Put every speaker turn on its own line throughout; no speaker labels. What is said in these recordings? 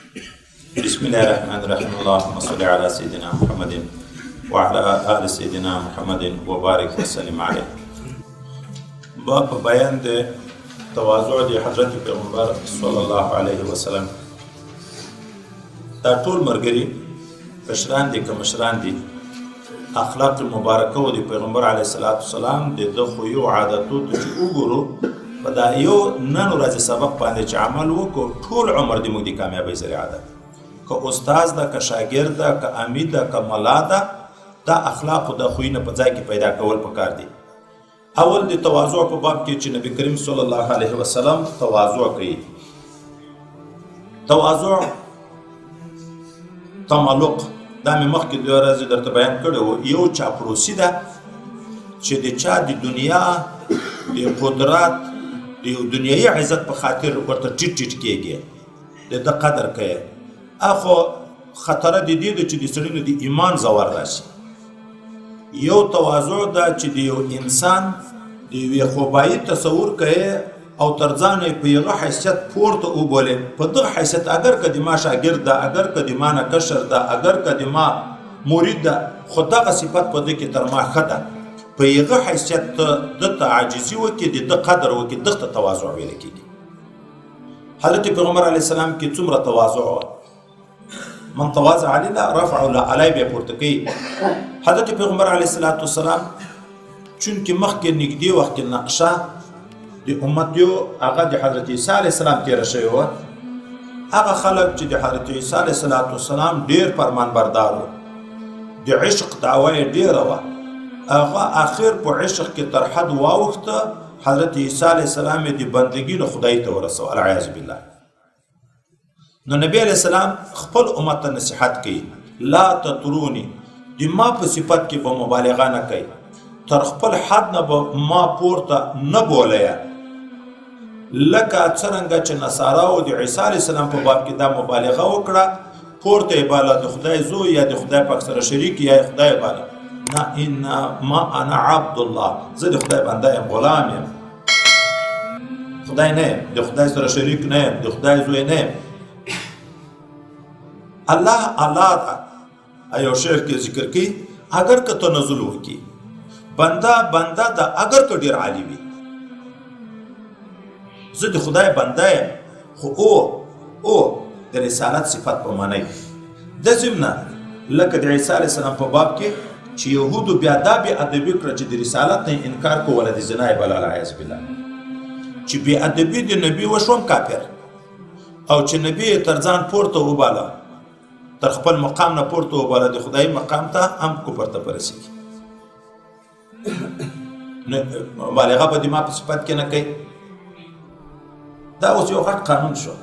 بسم الله الرحمن الرحيم. اللهم صل على سيدنا محمد وعلى آل سيدنا محمد وبارك وسلم عليه. باب بیان د تواضع د حضرت پیغمبر صلی الله علیه وسلم. دا ټول مرګري کشران دي که مشران دي، اخلاق مبارکه و د پیغمبر علیه الصلاة والسلام د خویو عادتو ته چې وګورو په دا یو نن ورځې سبق باندې چې عمل وکړو ټول عمر د موږ د کامیابۍ ذریعه ده. که استاد ده، که شاګرد ده، که امید ده، که ملا ده، دا اخلاق د خوینه په ځای کې پیدا کول پکار دي. اول د تواضع په باب کې چې نبی کریم صلی الله علیه وسلم تواضع کوي. تواضع تملق دا مې مخکې دوه ورځې درته بیان کړی و. یو چاپلوسي ده چې د چا د دنیا د قدرت د یو دنیایي عزت په خاطر ورته ټیټ ټیټ کېږي، د ده قدر کوي. اخو خطره د دې ده چې د سړي نو د ایمان زور راشي. یو تواضع ده چې د یو انسان د یوې خوبایي تصور کوي او تر ځانه په یوه حیثیت پورته وبولي. په دغه حیثیت اگر که د ما شاګرد ده، اگر که د ما نه کشر ده، اگر که د ما مرید ده، خو دغه صفت په ده کې تر ما ښه ده. په یغه حیثیت دته عاجزي وکړي، د ده قدر وکړي، دغه ته تواضع ویل کېږي. حضرت پیغمبر علیه السلام کې څومره تواضع وه. من تواضع لله رفعه الله، علی بیا پورته کوي. حضرت پیغمبر علیه السلام چونکې مخکې نږدې وخت کې نقشه د امتیو هغه د حضرت عیسی علیه السلام تېره شوې وه. هغه خلک چې د حضرت عیسی علیه السلام ډېر فرمانبردار وو، د عشق دعوه یې ډېره وه. هغه آخر په عشق کې تر حد واوښته، حضرت عیسی علیه السلام یې د بندګي نه خدای ته ورسو، العیاذ بالله. نو نبی علیه السلام خپل امت ته نصیحت کوي، لا تطروني، د ما په صفت کې به مبالغه نه کوي، تر خپل حد نه به ما پورته نه بولیه. لکه څرنګه چې نصاراو د عیسی علیه السلام په باب کې دا مبالغه وکړه، پورته یې باله د خدای زوی یا د خدای پاک سره شریک یا خدای باله. نه، انما انا عبد الله، زه د خدای بنده یم، غلام یم، خدای نه یم، د خدای سره شریک نه یم، د خدای زوی نه یم. الله ده یو شعر کې ذکر کوي، اگر که تنزل وکړي بنده ده، اگر که ډېر عالي وي. زه د خدای بنده یم، خو او د رسالت صفت په معنی د ضمنه لکه د عیسی علیه السلام په باب کې چې یهودو بیا دا بې ادبي کړه چې د رسالت نه انکار کو ولا د زنا یې بلل، العیاذ بالله. چې بې ادبي د نبي وشوم کافر، او چې نبي یې تر ځان پورته وباله، تر خپل مقام نه پورته وباله، د خدای مقام ته هم کفر ته برسېږي. مبالغه به د ما په صفت کې نه کوي. دا اوس یو غټ قانون شو،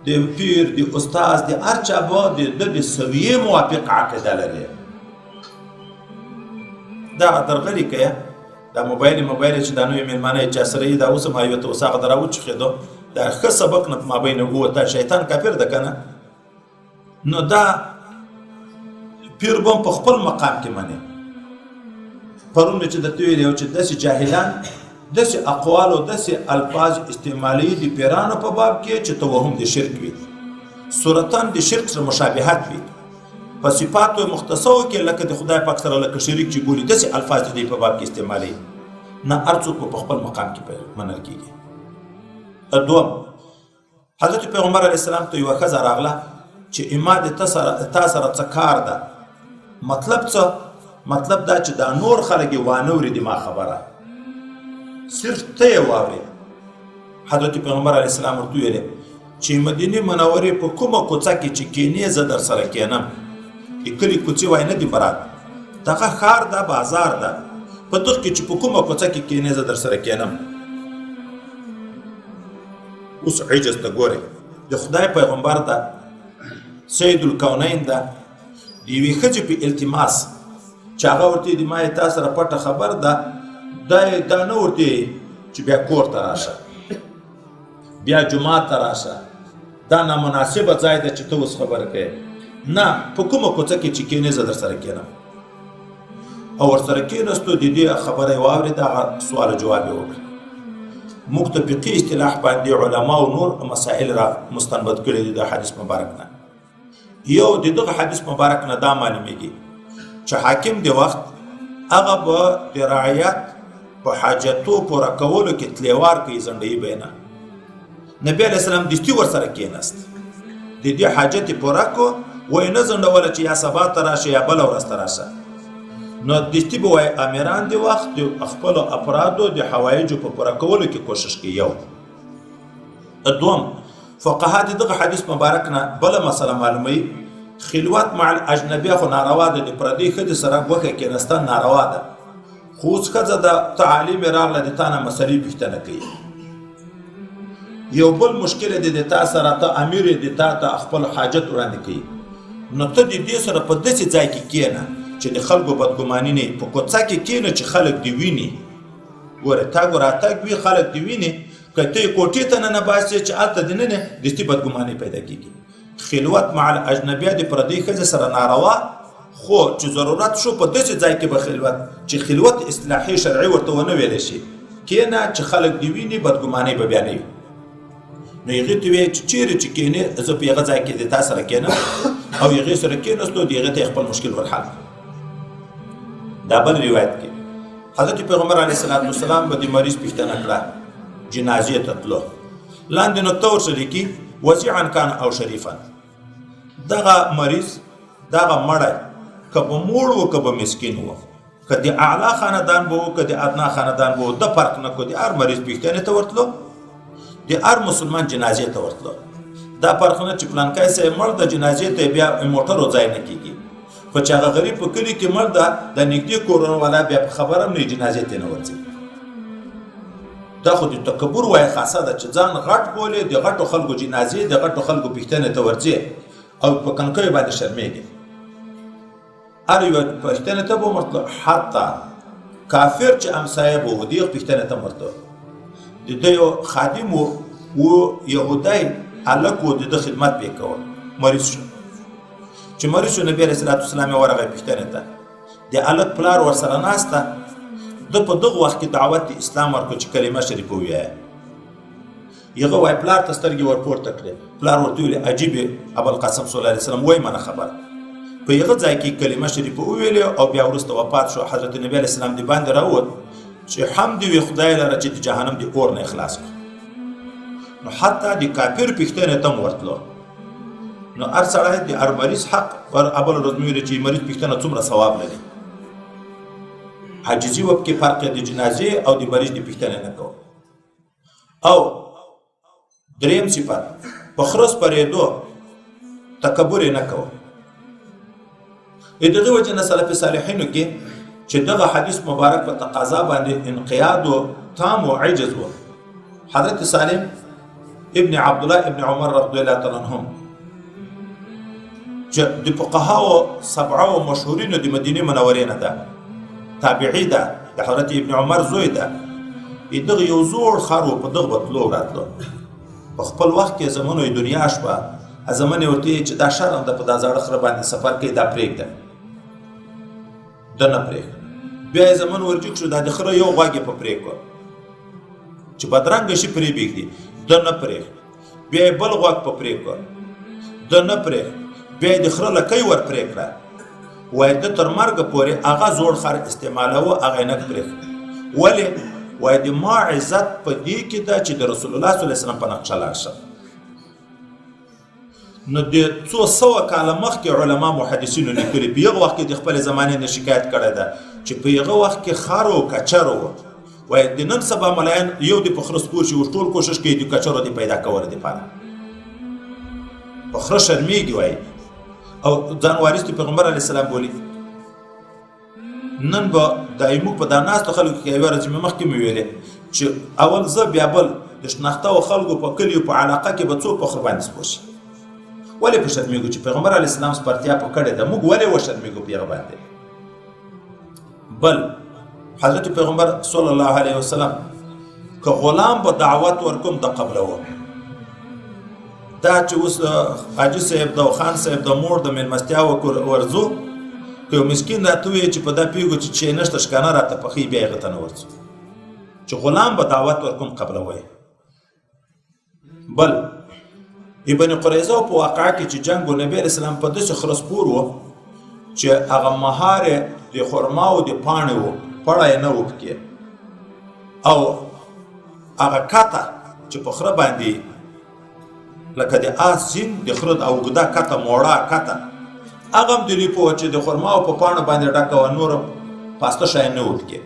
د پیر، د استاذ، د هر چا به د سویې موافق عقیده لري. دا درغلي کوي، دا موبایل چې دا نوې مېلمانه یې چا سره یي، دا اوس هم یوه ته اوس هغه د راوچخېدو، دا ښه سبق نه په مابین ووته، شیطان کافر ده که نه. نو دا پیر به هم په خپل مقام کې مني. پرون مې چې درته ویلي یو چې داسې جاهلان داسې اقوال او داسې الفاظ استعمالوي د پیرانو په باب کې چې توهم د شرک وي، صورتاً د شرک سره مشابهت وي، په صفاتو مختصو کې لکه د خدای پاک سره لکه شریک چې بولي، داسې الفاظ د دې په باب کې استعمالوي. نه، هر څوک په خپل مقام کې منل کېږي. دوم، حضرت پیغمبر علیه السلام ته یوه ښځه راغله چې اما د تا سره څه کار ده. مطلب څه؟ مطلب دا چې دا نور خلک یې وانه اوري ما خبره، صرف ته یې واورې. حضرت پیغمبر علیه السلام ورته ویلې چې مدینې منورې په کومه کوڅه کې چې کینې زه در سره کینم، کلي کوڅې وای نه دي مراد، دغه ښار ده، بازار ده، په دغه کې چې په کومه کوڅه کې کینې زه در سره کینم. اوس عجز ته ګورئ، د خدای پیغمبر ده، سید الکونین ده، د یوې ښځې په التماس چې هغه ورته د ما یې تا سره پټه خبر ده، دا نه ورته چې بیا کور ته راشه، بیا جومات ته راشه، دا نامناسبه ځای ده چې ته اوس خبره کوې. نه، په کومه کوڅه کې چې کینې زه در سره کینم. او ورسره کېناستو، د دې خبره یې واورېده، هغه سوال جواب یې وکړه. موږ ته فقهي اصطلاح باندې علما او نور مسائل را مستنبط کړي دي د حدیث مبارک نه. یو د دغه حدیث مبارک نه دا معلومیږي چې حاکم د وخت هغه به د رعیت په حاجتو پوره کولو کې تلوار کوي زنډوي به نه. نبی علیه السلام دستي ورسره کېناست د دې حاجت یې پوره کړو وایي نه ځنډوله چې یا سبا ته راشه یا بله ورځ ته راشه. نو دستي به وایي امیران د وخت د خپلو افرادو د حوایجو په پوره کولو کې کوشش کوي. یو دوم فقها د دغه حدیث مبارک نه بله مسله معلوموي خلوت مع الاجنبیه خو ناروا ده د پردۍ ښځې سره ګوښه کېناستل ناروا ده خو اوس ښځه د تعلیم یې راغله د تا نه مسلې پوښتنه کوي. یو بل مشکل دی د تا سره ته امیر یې د تا ته خپل حاجت وړاندې کوي نو ته د دې سره په داسې ځای کې کښېنه چې د خلکو بدګماني نه په کوڅه کې کښېنه چې خلک دې ویني. ګوره تګ راتګ وي خلک دې ویني که ته یې کوټې ته ننباسې چې هلته دننه دستي بدګماني پیدا کېږي. خلوت مع الاجنبیه د پردۍ ښځې سره ناروا خو چې ضرورت شو په داسې ځای کې به خلوت چې خلوت اصلاحي شرعي ورته ونه ویلی شي کښېنه چې خلک دې ویني بدګماني به بیا نه وي. نو هغې ته ویې چې چیرې چې کښېنې زه په هغه ځای کې د تا سره کښېنم او هغې سره کښېناستو د هغې ته یې خپل مشکل ورحل. دا بل روایت کې حضرت پیغمبر علیه السلام به د مریض پوښتنه کړه جنازې ته تلو لاندې نقطه ورسره لیکي وسیعا کان او شریفا دغه مریض دغه مړی که به موړ و که به مسکین و که د اعلی خاندان به و که د ادنا خاندان به و د فرق نه کو د هر مریض پوښتنې ته ورتلو د هر مسلمان جنازې ته ورتلو. دا فرق نه چې پلانکی صاحب مړ د جنازې ته بیا موټرو ځای نه کېږي خو چې هغه غریب په کلي کې مړ ده د نږدې کورونو والا بیا په خبره هم نه جنازې ته نه ورځي. دا خو د تکبر وایي خاصه ده چې ځان غټ بولې د غټو خلکو جنازې د غټو خلکو پوښتنې ته ورځي او په کنکیو باندې شرمېږي. هر یوه پوښتنې ته به ورتلو حتی کافر چې همسایه به و د هغه پوښتنې ته ورتلو. د ده یو خادم و یهودی هلک و د ده خدمت به یې کول مریض شو چې مریض شو نبي علیه السلام یې ورغی پوښتنې ته د هلک پلار ورسره ناسته ده په دغه وخت کې دعوت د اسلام ورکړو چې کلمه شریفه ووایه. هغه وایي پلار ته سترګې ورپورته کړې پلار ورته ویلې عجیبې ابوالقاسم صلی الله علیه وسلم وایي منه خبره په هغه ځای کې کلمه شریفه وویلې او بیا وروسته وفات شو. حضرت نبي علیه السلام د باندې راووت چې حمد وي خدای لره چې د جهنم د اور نه اخلاص کړو. نو حتی د کافر پوښتنې ته هم ورتلو. نو هر سړی د هر مریض حق پر اول ورځ مې ویلې چې مریض پوښتنه څومره ثواب لري. عاجزي و پکې فرق د جنازې او د مریض د پوښتنې نه کوو. او دریم صفت په خره سپرېدو تکبر یې نه کوو. د دغې وجې نه سلف صالحینو کې چې دغه حدیث مبارک په تقاضا باندې انقیاد و تام و عجز و. حضرت سالم ابن عبدالله ابن عمر رضی الله تعالی عنهم چې د فقهاو سبعه و مشهورینو د مدینې منورې نه ده تابعی ده د حضرت ابن عمر زوی ده. دغه یو زوړ خر و په دغه به تلو راتلو په خپل وخت کې زمانو دنیا شوه زمن یې ورته چې دا شرم ده په دا زاړه خره باندې سفر کوي دا پرېږده ده نه پرېږده. بیا یې زمن ورجوک شو دا د خره یو غوږ یې په پرېږده چې بدرنګه شي پرې بېږدي ده نه پرېږده. بیا یې بل غوږ په پرېږده ده نه پرېږده. بیا یې د خره لکۍ ور پرېږده وایي ده تر مرګه پورې هغه زوړ خر استعمالوه هغه یې نه پرېږده. ولې وایي د ما عزت په دې کې ده چې د رسول الله صلی الله علیه وسلم په نقشه لاړ شم. نو د څو سوه کاله مخکې علما محدثینو لیکلي په هغه وخت کې د خپلې زمانې نه شکایت کړی ده چې په هغه وخت کې خر و کچر و. وایي د نن سبا ملایان یو د په خره سپور شي اوس ټول کوشش کوي د کچرو د پیدا کولو دپاره په خره شرمېږي وایي او ځان وارث د پیغمبر علیه السلام بولي. نن به دا موږ په دا ناستو خلکو کې یوه ورځ مې مخکې مې ویلې چې اول زه بیا بل د شناخته و خلکو په کلیو په علاقه کې به څوک په خره باندې سپور شي. ولې په شرمېږو چې پیغمبر علیه السلام سپارتیا په کړې ده موږ ولې وشرمېږو په هغه باندې. بل حضرت پیغمبر صلی الله علیه وسلم که غلام به دعوت ورکوم د قبلوه دا چې اوس حاجي صاحب د خان صاحب د مور د مېلمستیا ورځو که یو مسکین راته ووایي چې په دا پوهېږو چې چی نشته شکانه راته پخوي بیا هغه ته نه ورځو چې غلام به دعوت ورکوم قبلوه. بل ابن قریظه په واقعه کې چې جنگ و نبی اسلام په داسې خرسپور و چې هغه مهار د خرما او د پاڼې و پړه یې نه و پکې او هغه کاته چې په خره باندې لکه د آس سین د خره د اوږده کاته موړه کاته هغه هم د لیپو چې د خرما او په پاڼو باندې ډکه وه نور پاسته شی نه و پکې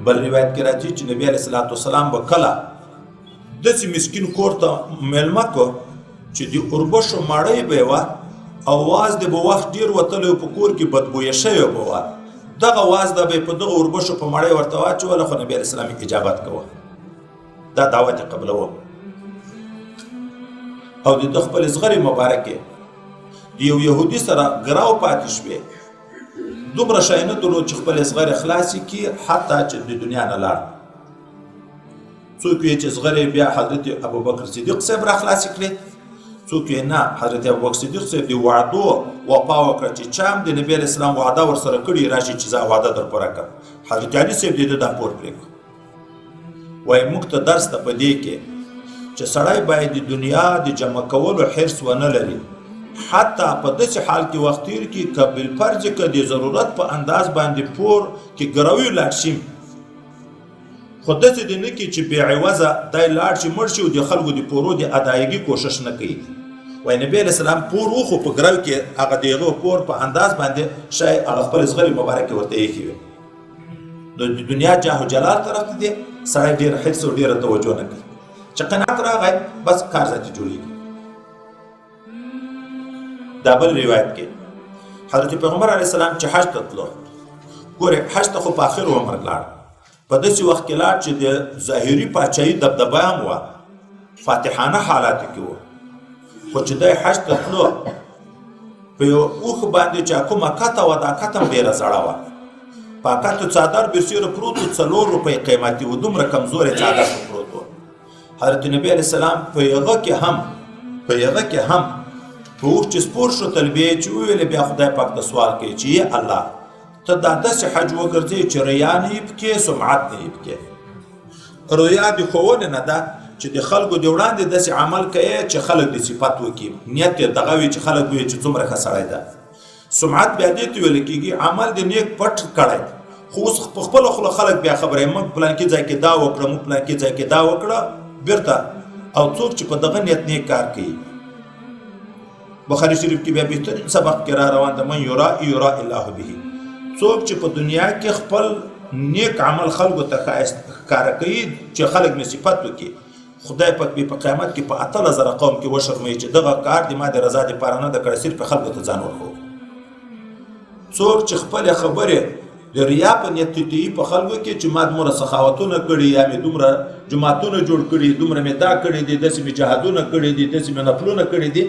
بل روایت کې راځي چې نبی علیه صلات وسلام به کله داسې مسکین کور ته میلمه کو چې د اوربشو ماړۍ به یې وه او واز د به وخت ډېر وتلی په کور کې بدبویه شوې به وه دغه واز ده به یې په دغه اوربشو په ماړۍ ورته واچوله خو نبي علیه السلام اجابت کوه دا دعوت یې قبلوه او د ده خپل زغرې مبارکې د یو یهودي سره ګراو پاتې شوې دومره شی نه درلود چې خپل زغرې خلاصې کړي حتی چې د دنیا نه لاړ څوک یې چې زغرې بیا حضرت ابوبکر صدیق صاحب را خلاصې کړې څوک یې نه حضرت ابوبکر صدیق صاحب د وعدو وفا وکړه چې چا هم د نبي علیه السلام وعده ورسره کړي راشي چې زه وعده در پوره کړم حضرت علي صاحب د ده دا پور پرېږده وایي موږ ته درس ته په دې کې چې سړی باید د دنیا د جمع کولو حرص ونه لري حتی په داسې حال کې وخت تېر کړي که بالفرض که د ضرورت په انداز باندې پور کې ګروي لاړ شي خو داسې دې نه کړي چې بې عوضه دی لاړ شي مړ شي او د خلکو د پورو د ادایګي کوشش نه کوي وایي نبي علیه السلام پور وخو په ګرو کې هغه د هغه پور په انداز باندې شی هغه خپل زغرې مبارکې ورته ایښې وي نو د دنیا جاه و جلال طرف ته دی سړی ډېر حرص او ډېره توجه نه کوي چې قناعت راغی بس کار ذاتي جوړېږي دا بل روایت کې حضرت پیغمبر علیه السلام چې حج ته تلو ګورې حج ته خو په آخر عمر لاړ په داسې وخت کې لاړ چې د ظاهري پاچاهي دبدبه هم وه فاتحانه حالاتو کې وه خو چې دی حج ته تلو په یو اوښ باندې چې کومه کته وه دا کته هم ډېره زړه وه په کته څادر برسېره پروت و 4 روپۍ قیمتي و دومره کمزورې څادر پروت و حضرت نبي علیه السلام په هغه کې هم په اوښ چې سپور شو تلبیه چې وویلې بیا خدای پاک ته سوال کوي چې یا الله ته دا داسې حج وګرځې چې ریا نه یې پکې سمعت نه یې پکې ریا د ښوونه نه ده چې د خلکو د وړاندې داسې عمل کوي چې خلک د صفت وکړي نیت یې دغه وي چې خلک وایي چې څومره ښه سړی ده سمعت بیا دې ته ویل کېږي عمل د نیک پټ کړی خو اوس په خپله خوله خلک بیا خبره موږ پلانکي ځای کې دا وکړه موږ پلانکي ځای کې دا وکړه بیرته او څوک چې په دغه نیت نیک کار کوي بخاری شریف کې بیا بهترین سبق کې را روان ده من یرا الله به څوک چې په دنیا کې خپل نیک عمل خلکو ته ښکاره کوي چې خلک مې صفت وکړي خدای پاک به په قیامت کې په 8000 قوم کې وشرموي چې دغه کار د ما د رضا دپاره نه ده کړی صرف خلکو ته ځان ورکوي څوک چې خپلې خبرې د ریا په نیت تیي په خلکو کې چې ما دومره سخاوتونه کړي یا مې دومره جماعتونه جوړ کړي دومره مې دا کړي دي داسې مې جهادونه کړي دي داسې مې نفلونه کړي دي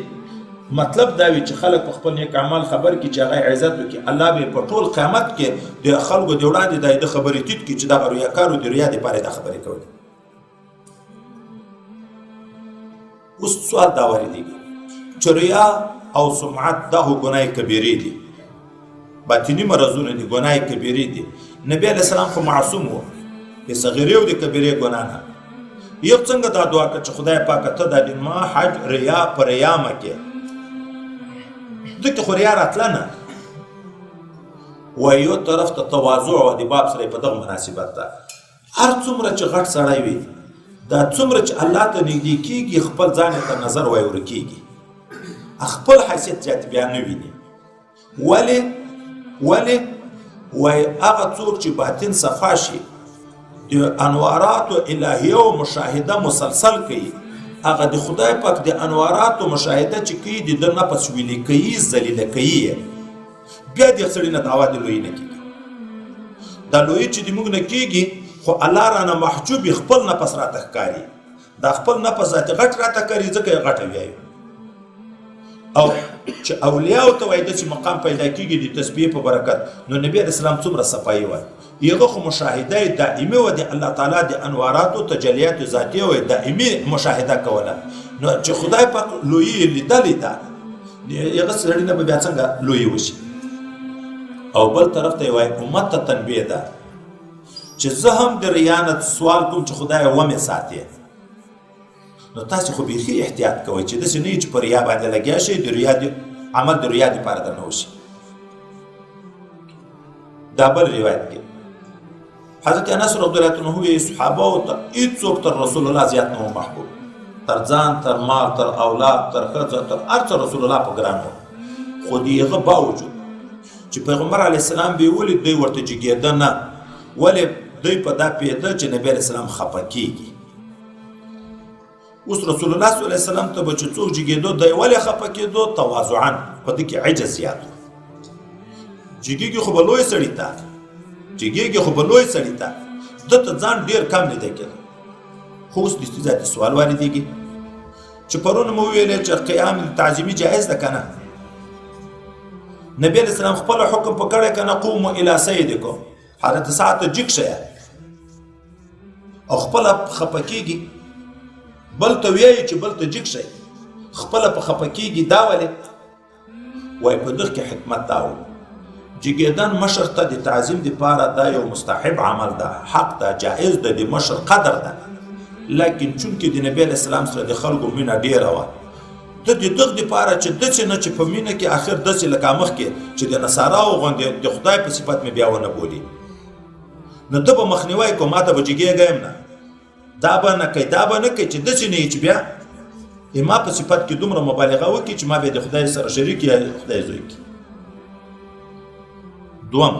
مطلب دا وي چې خلک په خپل نیک عمل خبر کې چې هغه عزت وکړي الله به په ټول قیامت کې د خلکو د وړاندې د خبرې تیت کې چې دغه ریاکارو د ریا دپاره دا خبرې کوي اوس سوال دا واردېږي چې ریا او سمعت دا خو ګناه کبیرې دي باطني مرضونه دي ګناه کبیرې دي نبي علیه السلام خو معصوم و د صغیرې او د کبیرې ګناه نه یو څنګه دا دعا کړه چې خدای پاک ته دا د ما حج ریا پر ریا مکې دغه خو ریا راتله نه و یو طرف ته تواضع او د باب سره په دغه مناسبت ده هر څومره چې غټ سړی وي دا څومره چې الله ته نږدې کېږي خپل ځان ته نظر ورکېږي خپل حیثیت زیات بیا نه ویني ولې وایي هغه څوک چې باطن صفا شي د انواراتو الهیه او مشاهده مسلسل کوي هغه د خدای پاک د انواراتو مشاهده چې کوي د ده نفس ویلې کوي ذلیله کوي بیا د سړي نه دعوا د لویي نه کېږي دا لویي چې د موږ نه کېږي خو الله رانه محجوب خپل نفس راته ښکاري دا خپل نفس ذاتي غټ راته ښکاري ځکه یې غټه ویایو او چې اولیاو ته وایي داسې مقام پیدا کېږي د تسبیح په برکت نو نبي علیه السلام څومره صفایي وایي یغه خو مشاهده دائمي و د الله تعالی د انوارات او تجلیات ذاتیه و دائمي مشاهده کوله نو چې خدای پاک لوی لیدلې ده یغه سړی نه بیا څنګه لوی وشي او بل طرف ته وای امت ته تنبیه ده چې زه هم د ریانت سوال کوم چې خدای و مې ساتي نو تاسې خو بیخي احتیاط کوئ چې داسې نه وي چې په ریا باندې لګیا شئ د ریا عمل د ریا دپاره درنه وشي. دا بل روایت کې حضرت انس رضی الله عنه وایي صحابهو ته هېڅوک تر رسول الله زیات نه و محبوب، تر ځان، تر مال، تر اولاد، تر ښځه، تر هر څه رسول الله په ګران و. خو د هغه باوجود چې پیغمبر علیه السلام به یې ولید دوی ورته جګېده نه، ولې دوی په دا پوهېده چې نبي علیه السلام خفه کېږي. اوس رسول الله صلی الله علیه وسلم ته به چې څوک جګېدو دی ولې خفه کېدو؟ تواضعا، په دې کې عجز زیات و. جګېږي خو به لوی سړي ته، جګېږي خو به لوی سړي ته، ده ته ځان ډېر کم لیده کېده. خو اوس د استیزادي سوال واردېږي چې پرون مو وویلې چې قیام تعظیمي جایز ده که نه؟ نبی علیه السلام خپله حکم په کړی که نه؟ قومو الی سیدکم، حضرت سعد ته جګ شئ او خپله خفه کېږي، بل ته وایي چې بل ته جګ شئ، خپله په خفه کېږي. دا ولې؟ وایي په دغه کې حکمت دا و، جګېدن مشر ته د تعظیم دپاره دا یو مستحب عمل ده، حق ده، جایز ده، د مشر قدر ده. لیکن چونکې د نبی علیه السلام سره د خلکو مینه ډېره وه، ته د دغه دپاره چې داسې نه چې په مینه کې آخر داسې لکه مخکې چې د نصاراو غوندې د خدای په صفت مې بیا ونه بولي، نو ته به مخنیوی کو، ما ته به جګېږم نه، دا به نه کوي، دا به نه کوي چې داسې نه وي چې بیا ما په صفت کې دومره مبالغه وکړي چې ما بیا د خدای سره شریک یا خدای زوی کړي. دوم،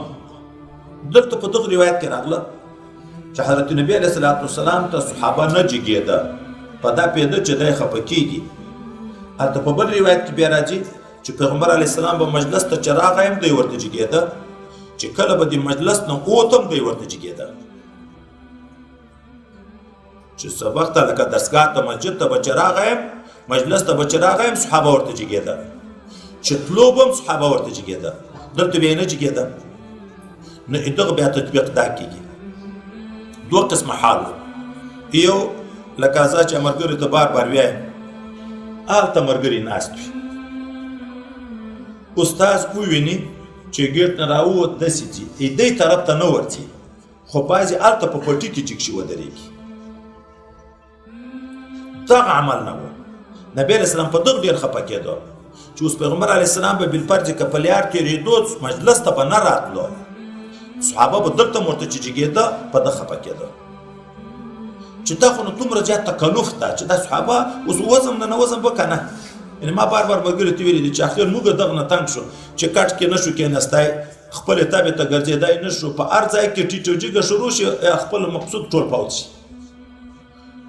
دلته په دغه روایت کې راغله چې حضرت نبی علیه السلام ته صحابه نه جګېده، په دا پوهېده چې دی خفه کېږي. هلته په بل روایت کې بیا راځي چې پیغمبر علیه السلام به مجلس ته چې راغی هم دی ورته جګېده، چې کله به د مجلس نه ووت هم دی ورته جګېده، چې سبق ته لکه درسګاه ته مسجد ته به چې راغی یم، مجلس ته به چې راغی یم، صحابه ورته جګېده، چې تلو به هم صحابه ورته جګېده. دلته بیا نه جګېده. نو دغه بیا تطبیق دا کېږي. دوه قسمه حال و، یو لکه زه چې ملګرو ته بار بار وایم، هلته ملګري ناست وي، استاذ وویني چې ګیټ نه راووت داسې ځي، دې طرف ته نه ورځي، خو بعضې هلته په پټي کې جګ شي ودرېږي. دغه عمل نه و. نبی علیه السلام په دغه ډېر خفه کېدو چې اوس پیغمبر علیه السلام به بالفرض که په لیار تېرېدو مجلس ته به نه راتلو، صحابه به دلته هم ورته چې جګېده په ده خفه کېده، چې دا خو نو دومره زیات تکلف ده چې دا صحابه اوس وزم نه وزم به که نه. یعنې ما بار بار ملګرو ته ویلي دي چې اخر موږ دغه نه تنګ شو چې کټ کې نه شو کېناستی، خپلې تابې ته ګرځېدی نه شو، په هر ځای کې ټیټ او جګه شروع شي، خپل مقصود ټول فوت شي.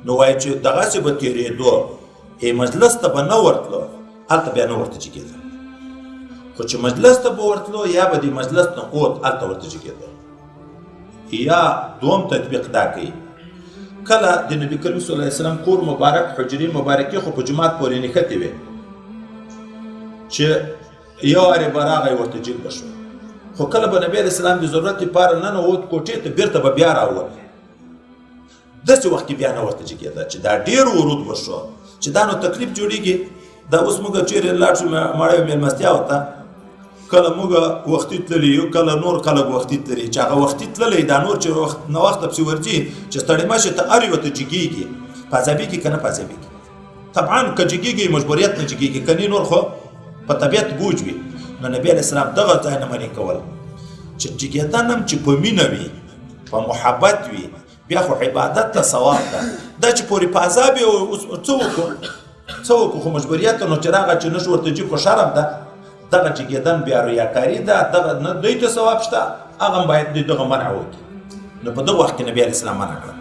نو وایي چې دغسې به تېرېدو، مجلس ته به نه ورتلو، هلته بیا نه ورته جګېده، خو چې مجلس ته به ورتلو یا به د مجلس نه ووت هلته ورته جګېده. یا دوم تطبیق دا کوي، کله د نبي کریم صلی الله علیه وسلم کور مبارک، حجرې مبارکې خو په جومات پورې نښتې وې، چې یو وارې به راغی ورته جګ به شو، خو کله به نبي علیه السلام د ضرورت لپاره ننوت کوټې ته، بیرته به بیا راووت، داسې وخت کې بیا نه ورته جګېده، چې دا ډېر ورود وشو چې دا نو تکلیف جوړېږي. دا اوس موږ چېرې لاړ شو مړی مېلمستیاو ته، کله موږ وختي تللي یو، کله نور خلک وختي تللي، چې هغه وختي تللی دا نور چې ناوخته پسې ورځي چې ستړی مه شي، ته هر یوه ته جګېږي، په عذابېږي که نه په عذابېږي. طبعا که جګېږي مجبوریت نه جګېږي، کنې نور خو په طبیعت بوج وي. نو نبي علیه السلام دغه ځای نه منې کول چې جګېدن هم چې په مینه وي، په محبت وي، بیا خو عبادت ته ثواب ده. دا چې پورې په عذاب یې څه وکړو خو مجبوریت نو چې راغه چې نه شو ورته جګ خو شرم ده. دغه جګېدن بیا ریاکاري ده، دغه نه دوی ته ثواب شته، هغه هم باید دوی دغه منع وکړي. نو په دغه وخت کې نبي علیه السلام منع کړه.